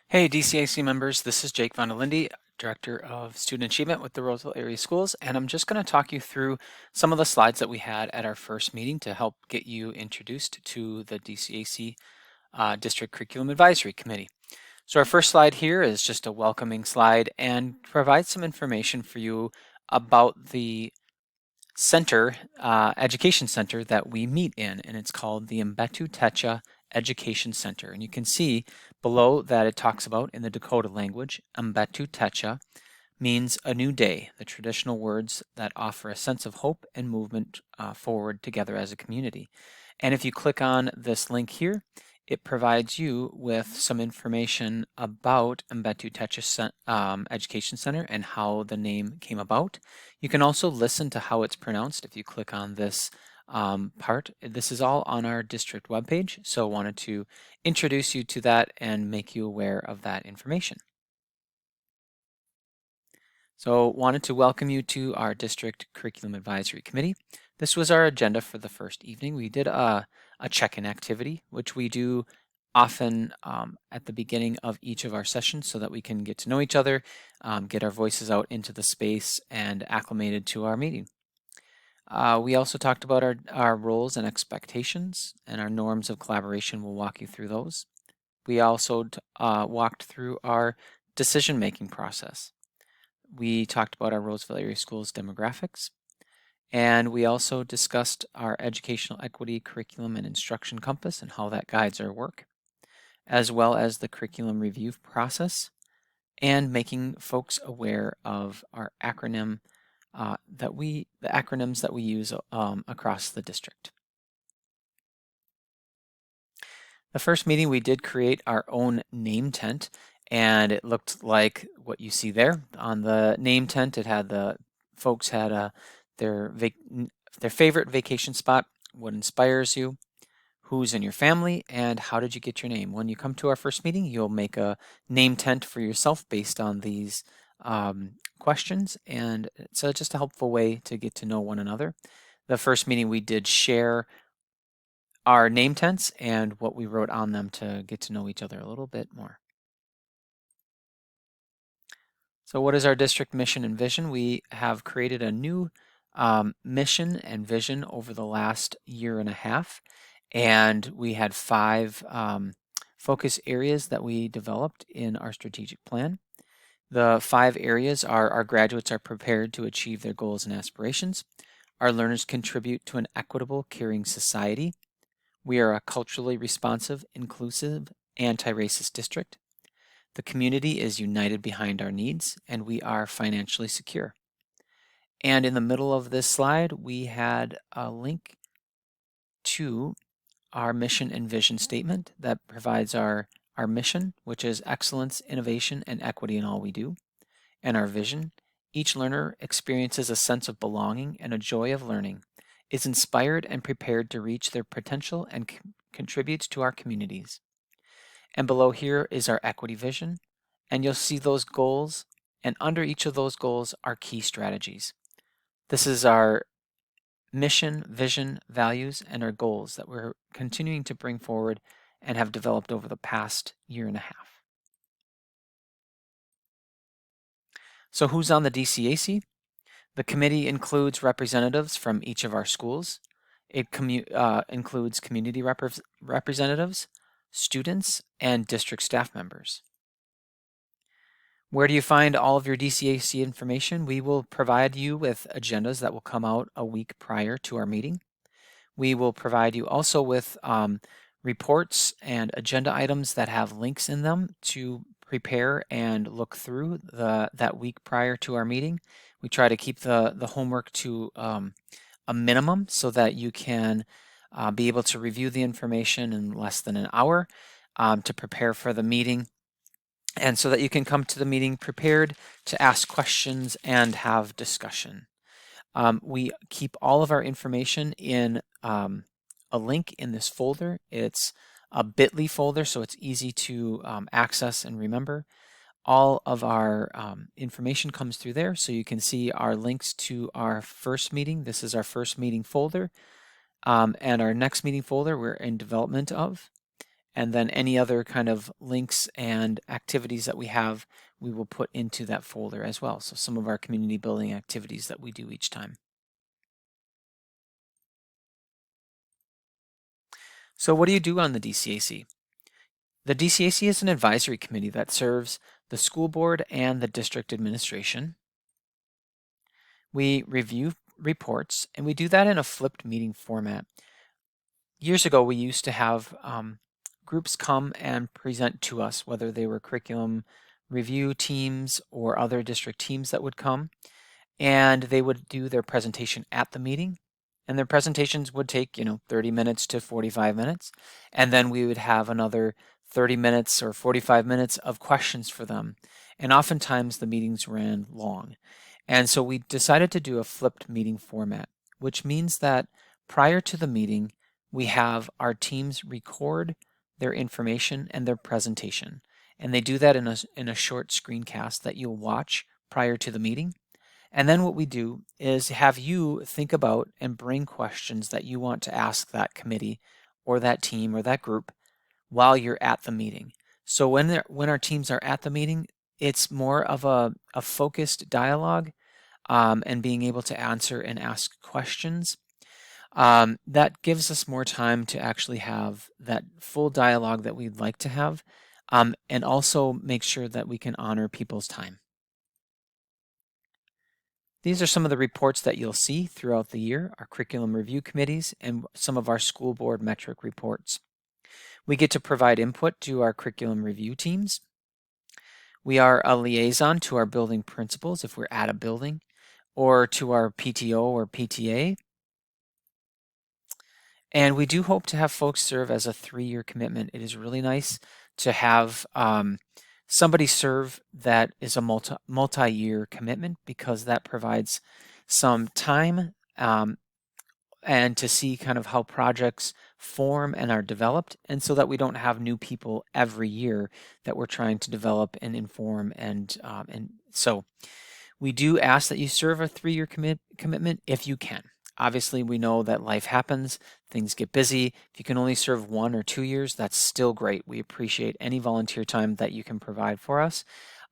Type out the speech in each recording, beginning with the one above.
Hey DCAC members, this is Jake Vondelinde, Director of Student Achievement with the Roseville Area Schools, and I'm just going to talk you through some of the slides that we had at our first meeting to help get you introduced to the DCAC District Curriculum Advisory Committee. So our first slide here is just a welcoming slide and provides some information for you about the education center that we meet in, and it's called the Mbetu Techa Education Center. And you can see below that it talks about in the Dakota language, Mbetu Techa means a new day, the traditional words that offer a sense of hope and movement forward together as a community. And if you click on this link here, it provides you with some information about Mbetu Techa Education Center and how the name came about. You can also listen to how it's pronounced if you click on this part. This is all on our district webpage, so wanted to introduce you to that and make you aware of that information. So wanted to welcome you to our District Curriculum Advisory Committee. This was our agenda for the first evening. We did a check-in activity, which we do often at the beginning of each of our sessions so that we can get to know each other, get our voices out into the space, and acclimated to our meeting. We also talked about our roles and expectations and our norms of collaboration. We'll walk you through those. We also walked through our decision-making process. We talked about our Roseville Area Schools demographics, and we also discussed our educational equity curriculum and instruction compass and how that guides our work, as well as the curriculum review process and making folks aware of our acronym the acronyms that we use across the district. The first meeting we did create our own name tent, and it looked like what you see there. On the name tent, it had folks had their favorite vacation spot, what inspires you, who's in your family, and how did you get your name. When you come to our first meeting, you'll make a name tent for yourself based on these questions, and it's just a helpful way to get to know one another. The first meeting we did share our name tents and what we wrote on them to get to know each other a little bit more. So what is our district mission and vision? We have created a new mission and vision over the last year and a half, and we had 5 focus areas that we developed in our strategic plan. The 5 areas are: our graduates are prepared to achieve their goals and aspirations. Our learners contribute to an equitable, caring society. We are a culturally responsive, inclusive, anti-racist district. The community is united behind our needs, and we are financially secure. And in the middle of this slide, we had a link to our mission and vision statement that provides our mission, which is excellence, innovation, and equity in all we do, and our vision. Each learner experiences a sense of belonging and a joy of learning, is inspired and prepared to reach their potential, and contributes to our communities. And below here is our equity vision, and you'll see those goals, and under each of those goals are key strategies. This is our mission, vision, values, and our goals that we're continuing to bring forward and have developed over the past year and a half. So who's on the DCAC? The committee includes representatives from each of our schools. It includes community representatives, students, and district staff members. Where do you find all of your DCAC information? We will provide you with agendas that will come out a week prior to our meeting. We will provide you also with reports and agenda items that have links in them to prepare and look through that week prior to our meeting. We try to keep the homework to a minimum so that you can be able to review the information in less than an hour to prepare for the meeting, and so that you can come to the meeting prepared to ask questions and have discussion. We keep all of our information in a link in this folder. It's a bit.ly folder, so it's easy to access and remember. All of our information comes through there, so you can see our links to our first meeting. This is our first meeting folder, and our next meeting folder we're in development of. and then any other kind of links and activities that we have, we will put into that folder as well. So some of our community building activities that we do each time. So what do you do on the DCAC? The DCAC is an advisory committee that serves the school board and the district administration. We review reports, and we do that in a flipped meeting format. Years ago, we used to have groups come and present to us, whether they were curriculum review teams or other district teams that would come, and they would do their presentation at the meeting. And their presentations would take, 30 minutes to 45 minutes. And then we would have another 30 minutes or 45 minutes of questions for them. And oftentimes the meetings ran long. And so we decided to do a flipped meeting format, which means that prior to the meeting, we have our teams record their information and their presentation. And they do that in a short screencast that you'll watch prior to the meeting. And then what we do is have you think about and bring questions that you want to ask that committee or that team or that group while you're at the meeting. So when our teams are at the meeting, it's more of a focused dialogue and being able to answer and ask questions. That gives us more time to actually have that full dialogue that we'd like to have, and also make sure that we can honor people's time. These are some of the reports that you'll see throughout the year, our curriculum review committees, and some of our school board metric reports. We get to provide input to our curriculum review teams. We are a liaison to our building principals if we're at a building, or to our PTO or PTA. And we do hope to have folks serve as a 3-year commitment. It is really nice to have somebody serve that is a multi-year commitment, because that provides some time and to see kind of how projects form and are developed, and so that we don't have new people every year that we're trying to develop and inform. And so we do ask that you serve a 3-year commitment if you can. Obviously, we know that life happens, things get busy. If you can only serve 1 or 2 years, that's still great. We appreciate any volunteer time that you can provide for us.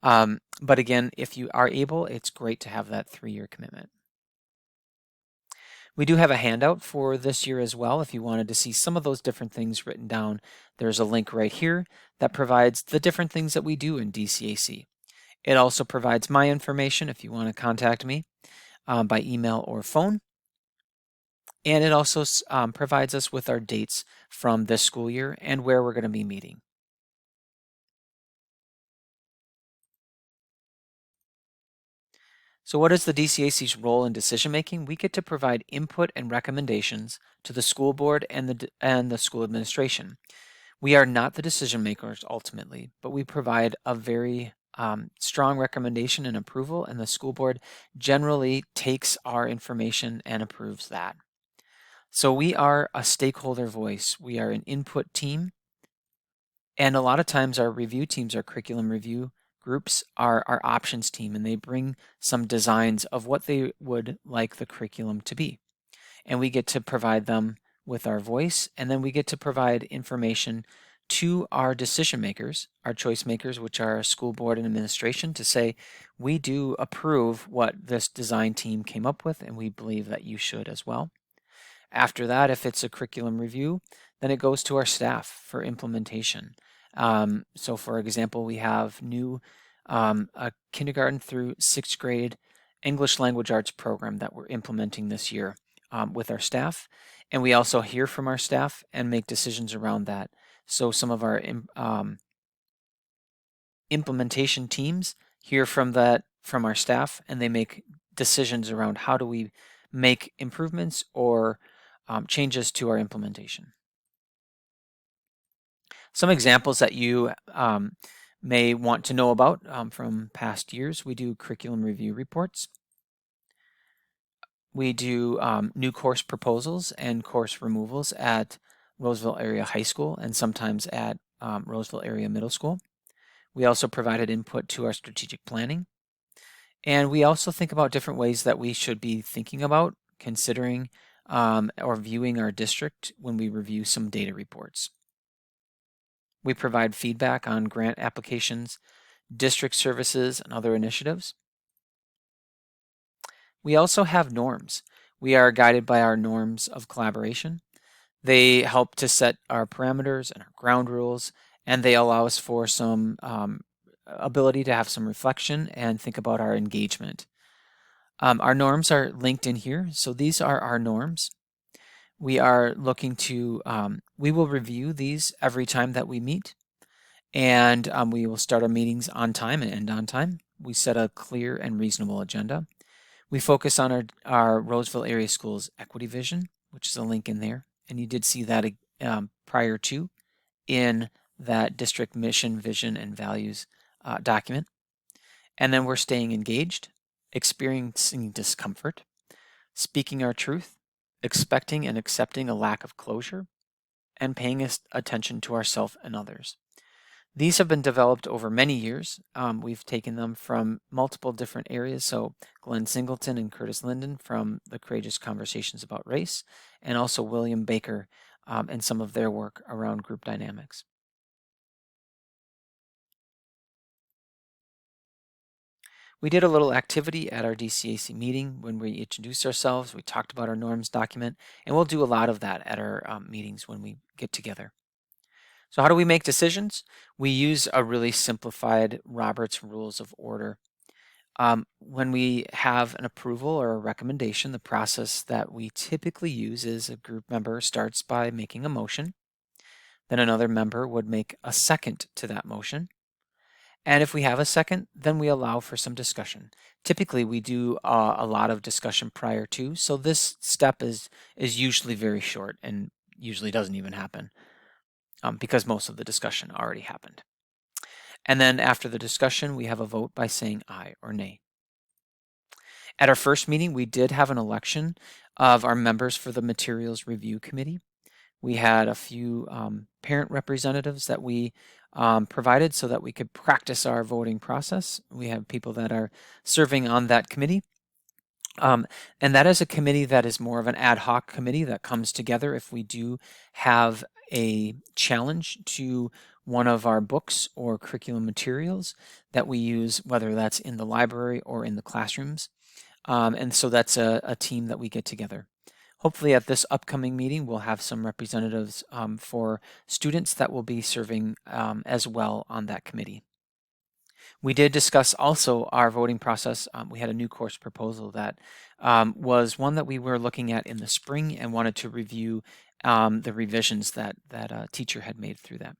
But again, if you are able, it's great to have that 3-year commitment. We do have a handout for this year as well. If you wanted to see some of those different things written down, there's a link right here that provides the different things that we do in DCAC. It also provides my information if you want to contact me by email or phone. And it also provides us with our dates from this school year and where we're going to be meeting. So what is the DCAC's role in decision making? We get to provide input and recommendations to the school board and the school administration. We are not the decision makers ultimately, but we provide a very strong recommendation and approval, and the school board generally takes our information and approves that. So we are a stakeholder voice. We are an input team. And a lot of times our review teams, our curriculum review groups, are our options team, and they bring some designs of what they would like the curriculum to be. And we get to provide them with our voice, and then we get to provide information to our decision makers, our choice makers, which are our school board and administration, to say, we do approve what this design team came up with, and we believe that you should as well. After that, if it's a curriculum review, then it goes to our staff for implementation. So for example, we have a kindergarten through 6th grade English language arts program that we're implementing this year with our staff. And we also hear from our staff and make decisions around that. So some of our implementation teams hear from our staff, and they make decisions around how do we make improvements or changes to our implementation. Some examples that you may want to know about from past years: we do curriculum review reports. We do new course proposals and course removals at Roseville Area High School and sometimes at Roseville Area Middle School. We also provided input to our strategic planning. And we also think about different ways that we should be thinking about, considering, or viewing our district when we review some data reports. We provide feedback on grant applications, district services, and other initiatives. We also have norms. We are guided by our norms of collaboration. They help to set our parameters and our ground rules, and they allow us for some ability to have some reflection and think about our engagement. Our norms are linked in here. So these are our norms. We are looking to, we will review these every time that we meet, and we will start our meetings on time and end on time. We set a clear and reasonable agenda. We focus on our Roseville Area Schools Equity Vision, which is a link in there. And you did see that prior to in that district mission, vision, and values document. And then we're staying engaged, experiencing discomfort, speaking our truth, expecting and accepting a lack of closure, and paying attention to ourselves and others. These have been developed over many years. We've taken them from multiple different areas. So Glenn Singleton and Curtis Linden from the Courageous Conversations About Race, and also William Baker and some of their work around group dynamics. We did a little activity at our DCAC meeting when we introduced ourselves. We talked about our norms document, and we'll do a lot of that at our meetings when we get together. So how do we make decisions? We use a really simplified Robert's Rules of Order. When we have an approval or a recommendation, the process that we typically use is a group member starts by making a motion. Then another member would make a second to that motion. And if we have a second, then we allow for some discussion. Typically, we do a lot of discussion prior to, so this step is usually very short and usually doesn't even happen. Because most of the discussion already happened. And then after the discussion, we have a vote by saying aye or nay. At our first meeting, we did have an election of our members for the Materials Review Committee. We had a few parent representatives that we provided so that we could practice our voting process. We have people that are serving on that committee. And that is a committee that is more of an ad hoc committee that comes together if we do have a challenge to one of our books or curriculum materials that we use, whether that's in the library or in the classrooms. And so that's a team that we get together. Hopefully at this upcoming meeting, we'll have some representatives for students that will be serving as well on that committee. We did discuss also our voting process. We had a new course proposal that was one that we were looking at in the spring and wanted to review the revisions that a teacher had made through that.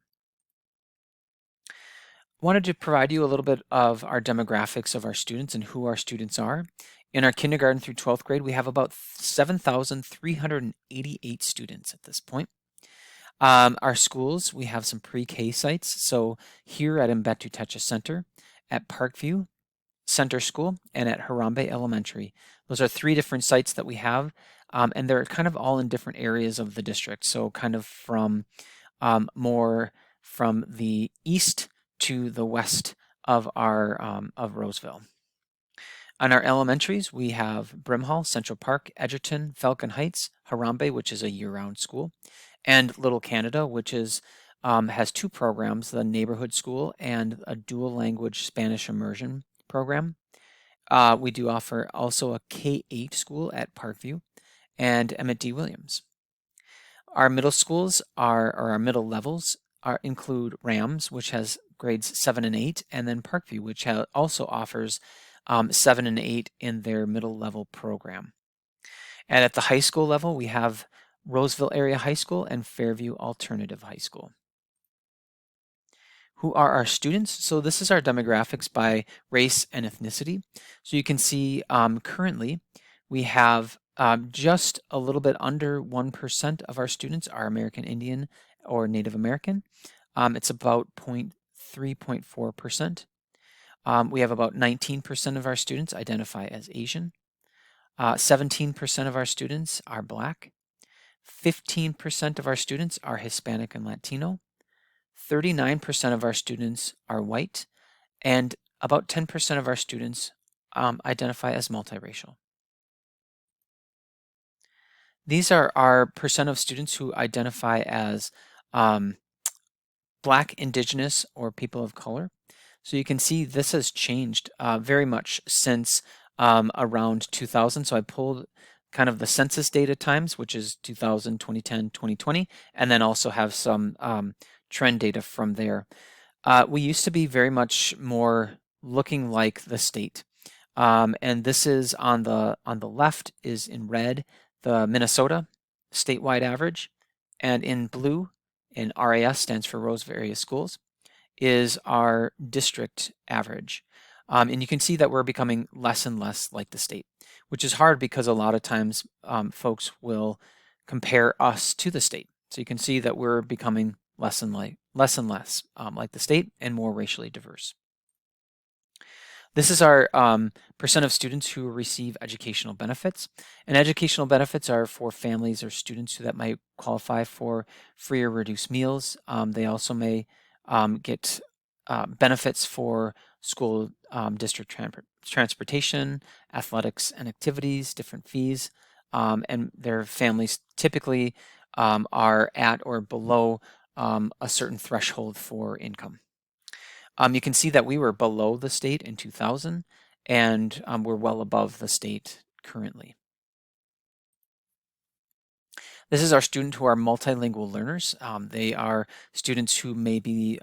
Wanted to provide you a little bit of our demographics of our students and who our students are. In our kindergarten through 12th grade, we have about 7,388 students at this point. Our schools, we have some pre-K sites. So here at Mbetu Techa Center, at Parkview Center School, and at Harambe Elementary. Those are three different sites that we have, and they're kind of all in different areas of the district. So kind of from more from the east to the west of our of Roseville. On our elementaries, we have Brimhall, Central Park, Edgerton, Falcon Heights, Harambe, which is a year-round school, and Little Canada, which is has two programs, the neighborhood school and a dual language Spanish immersion program. We do offer also a K-8 school at Parkview and Emmett D. Williams. Our middle schools or our middle levels include Rams, which has grades 7 and 8, and then Parkview, which also offers 7 and 8 in their middle level program. And at the high school level, we have Roseville Area High School and Fairview Alternative High School. Who are our students? So this is our demographics by race and ethnicity. So you can see currently we have just a little bit under 1% of our students are American Indian or Native American. It's about 3.4%. We have about 19% of our students identify as Asian. 17% of our students are Black. 15% of our students are Hispanic and Latino. 39% of our students are white, and about 10% of our students identify as multiracial. These are our percent of students who identify as Black, Indigenous, or people of color. So you can see this has changed very much since around 2000. So I pulled kind of the census data times, which is 2000, 2010, 2020, and then also have some trend data from there. We used to be very much more looking like the state. And this is on the left is in red, the Minnesota statewide average, and in blue, in RAS stands for Rose Area Schools, is our district average. And you can see that we're becoming less and less like the state, which is hard because a lot of times folks will compare us to the state. So you can see that we're becoming less and less like the state and more racially diverse. This is our percent of students who receive educational benefits. And educational benefits are for families or students that might qualify for free or reduced meals. They also may get benefits for school district transportation, athletics and activities, different fees, and their families typically are at or below a certain threshold for income. You can see that we were below the state in 2000, and we're well above the state currently. This is our student who are multilingual learners. They are students who may be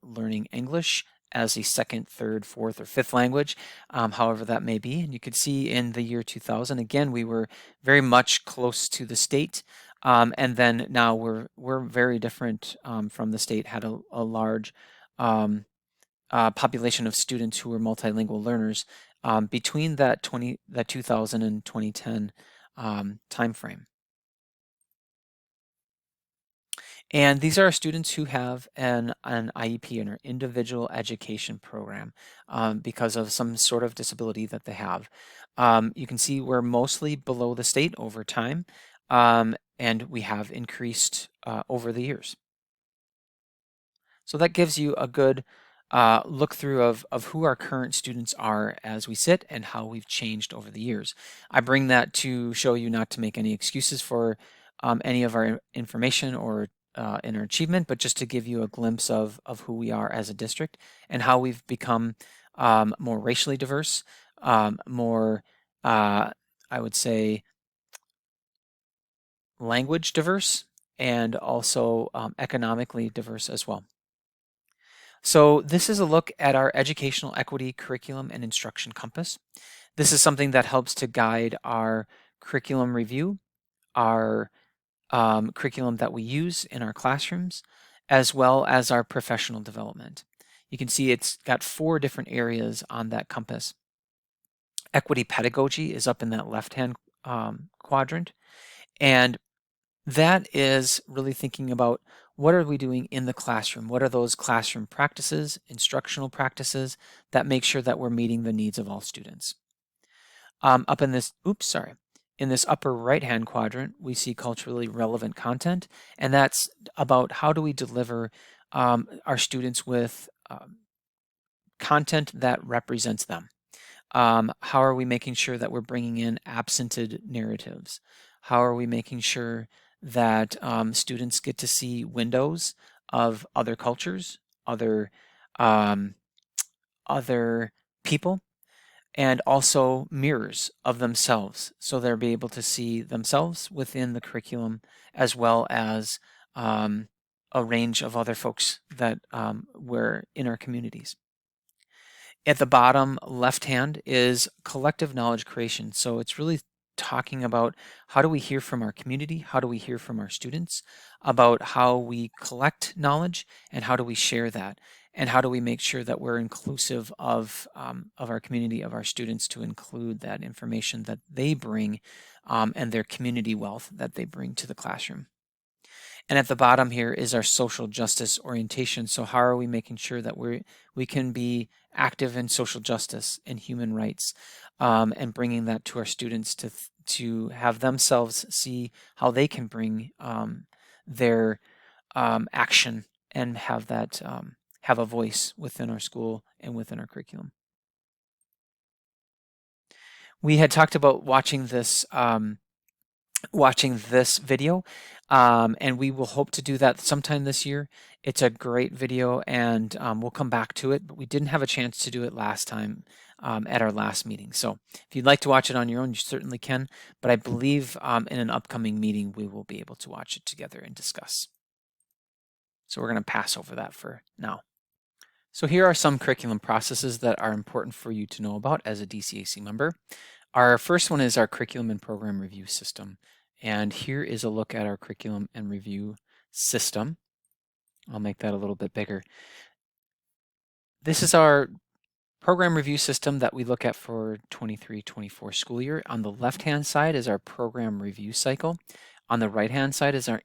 learning English as a second, third, fourth, or fifth language, however that may be. And you can see in the year 2000, again, we were very much close to the state. And then now we're very different from the state, had a large population of students who were multilingual learners between that 2000 and 2010 timeframe. And these are students who have an IEP, an individual education program, because of some sort of disability that they have. You can see we're mostly below the state over time, and we have increased over the years. So that gives you a good look through of who our current students are as we sit and how we've changed over the years. I bring that to show you not to make any excuses for any of our information or in our achievement, but just to give you a glimpse of who we are as a district and how we've become more racially diverse, more, I would say, language diverse, and also economically diverse as well. So this is a look at our educational equity curriculum and instruction compass. This is something that helps to guide our curriculum review, our curriculum that we use in our classrooms, as well as our professional development. You can see it's got 4 different areas on that compass. Equity pedagogy is up in that left-hand quadrant, and that is really thinking about what are we doing in the classroom? What are those classroom practices, instructional practices that make sure that we're meeting the needs of all students? Up in this, in this upper right-hand quadrant, we see culturally relevant content, and that's about how do we deliver our students with content that represents them. How are we making sure that we're bringing in absented narratives? How are we making sure that students get to see windows of other cultures, other people, and also mirrors of themselves, so they'll be able to see themselves within the curriculum as well as a range of other folks that were in our communities. At the bottom left hand is collective knowledge creation. So it's really talking about how do we hear from our community, how do we hear from our students about how we collect knowledge and how do we share that, and how do we make sure that we're inclusive of our community, of our students, to include that information that they bring and their community wealth that they bring to the classroom. And at the bottom here is our social justice orientation. So how are we making sure that we can be active in social justice and human rights, and bringing that to our students to have themselves see how they can bring their action and have that have a voice within our school and within our curriculum. We had talked about watching this watching this video, and we will hope to do that sometime this year. It's a great video, and we'll come back to it, but we didn't have a chance to do it last time at our last meeting. So if you'd like to watch it on your own, you certainly can, but I believe in an upcoming meeting, we will be able to watch it together and discuss. So we're going to pass over that for now. So here are some curriculum processes that are important for you to know about as a DCAC member. Our first one is our curriculum and program review system. And here is a look at our curriculum and review system. I'll make that a little bit bigger. This is our program review system that we look at for 23-24 school year. On the left-hand side is our program review cycle. On the right-hand side is our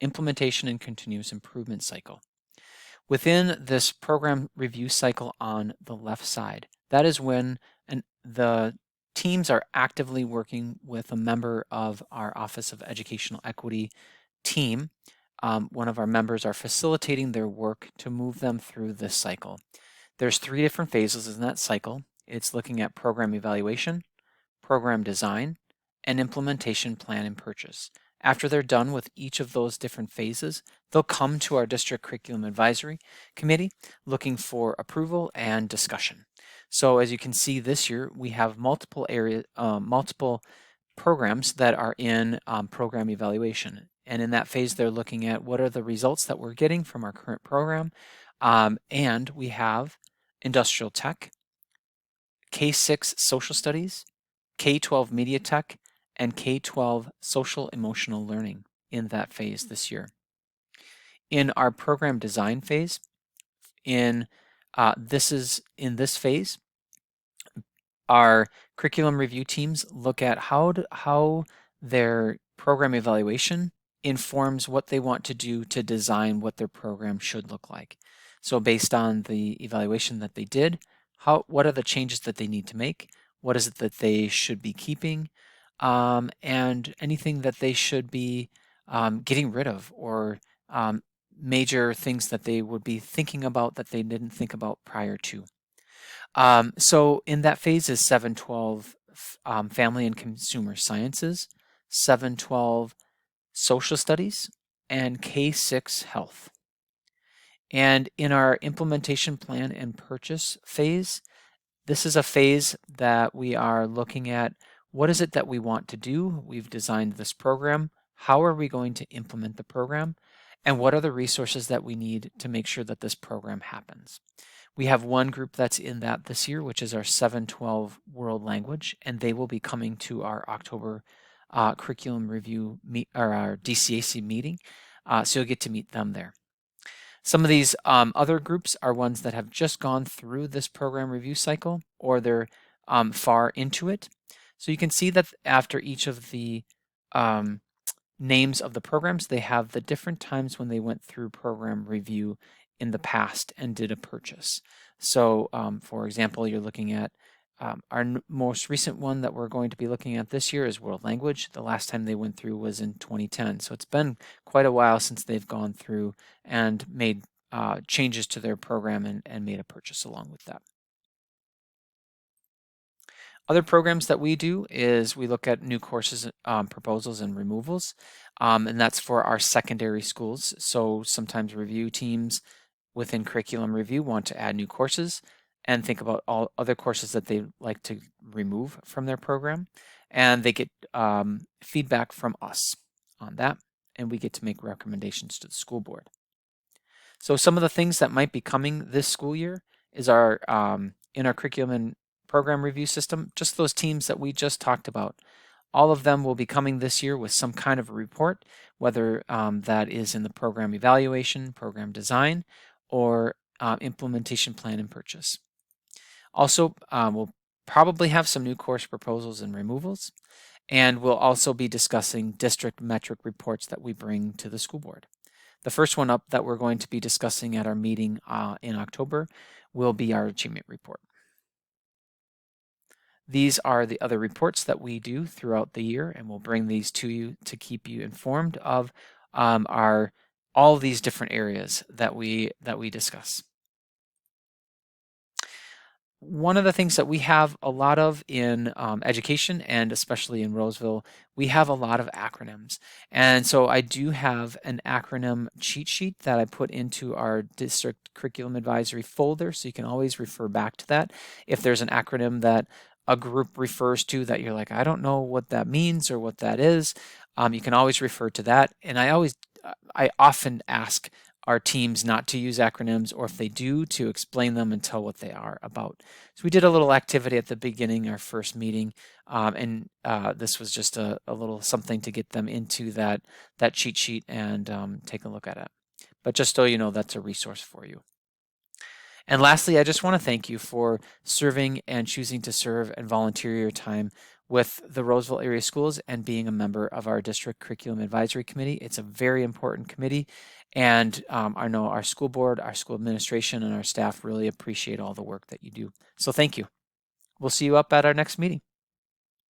implementation and continuous improvement cycle. Within this program review cycle on the left side, that is when the teams are actively working with a member of our Office of Educational Equity team. One of our members are facilitating their work to move them through this cycle. There's 3 different phases in that cycle. It's looking at program evaluation, program design, and implementation plan and purchase. After they're done with each of those different phases, they'll come to our District Curriculum Advisory Committee looking for approval and discussion. So as you can see this year, we have multiple programs that are in program evaluation. And in that phase, they're looking at what are the results that we're getting from our current program. And we have industrial tech, K-6 social studies, K-12 media tech, and K-12 social emotional learning in that phase this year. In our program design phase, in this phase, our curriculum review teams look at how their program evaluation informs what they want to do to design what their program should look like. So based on the evaluation that they did, what are the changes that they need to make? What is it that they should be keeping? And anything that they should be getting rid of, or major things that they would be thinking about that they didn't think about prior to. So in that phase is 712 Family and Consumer Sciences, 712 Social Studies, and K6 Health. And in our implementation plan and purchase phase, this is a phase that we are looking at what is it that we want to do. We've designed this program. How are we going to implement the program? And what are the resources that we need to make sure that this program happens? We have one group that's in that this year, which is our 712 World Language, and they will be coming to our October curriculum review or our DCAC meeting. So you'll get to meet them there. Some of these other groups are ones that have just gone through this program review cycle, or they're far into it. So you can see that after each of the names of the programs, they have the different times when they went through program review in the past and did a purchase. So for example, you're looking at our most recent one that we're going to be looking at this year is World Language. The last time they went through was in 2010. So it's been quite a while since they've gone through and made changes to their program and made a purchase along with that. Other programs that we do is we look at new courses, proposals, and removals, and that's for our secondary schools. So sometimes review teams within curriculum review want to add new courses and think about all other courses that they like to remove from their program, and they get feedback from us on that, and we get to make recommendations to the school board. So some of the things that might be coming this school year is our in our curriculum and program review system, just those teams that we just talked about. All of them will be coming this year with some kind of a report, whether that is in the program evaluation, program design, or implementation plan and purchase. Also, we'll probably have some new course proposals and removals, and we'll also be discussing district metric reports that we bring to the school board. The first one up that we're going to be discussing at our meeting in October will be our achievement report. These are the other reports that we do throughout the year, and we'll bring these to you to keep you informed of all these different areas that we discuss. one of the things that we have a lot of in education, and especially in Roseville, we have a lot of acronyms. And so I do have an acronym cheat sheet that I put into our district curriculum advisory folder, so you can always refer back to that. If there's an acronym that a group refers to that you're like, I don't know what that means or what that is, you can always refer to that. And I often ask our teams not to use acronyms, or if they do, to explain them and tell what they are about. So we did a little activity at the beginning, our first meeting, and this was just a little something to get them into that cheat sheet and take a look at it. But just so you know, that's a resource for you. And lastly, I just want to thank you for serving and choosing to serve and volunteer your time with the Roseville Area Schools and being a member of our District Curriculum Advisory Committee. It's a very important committee, and I know our school board, our school administration, and our staff really appreciate all the work that you do. So thank you. We'll see you up at our next meeting.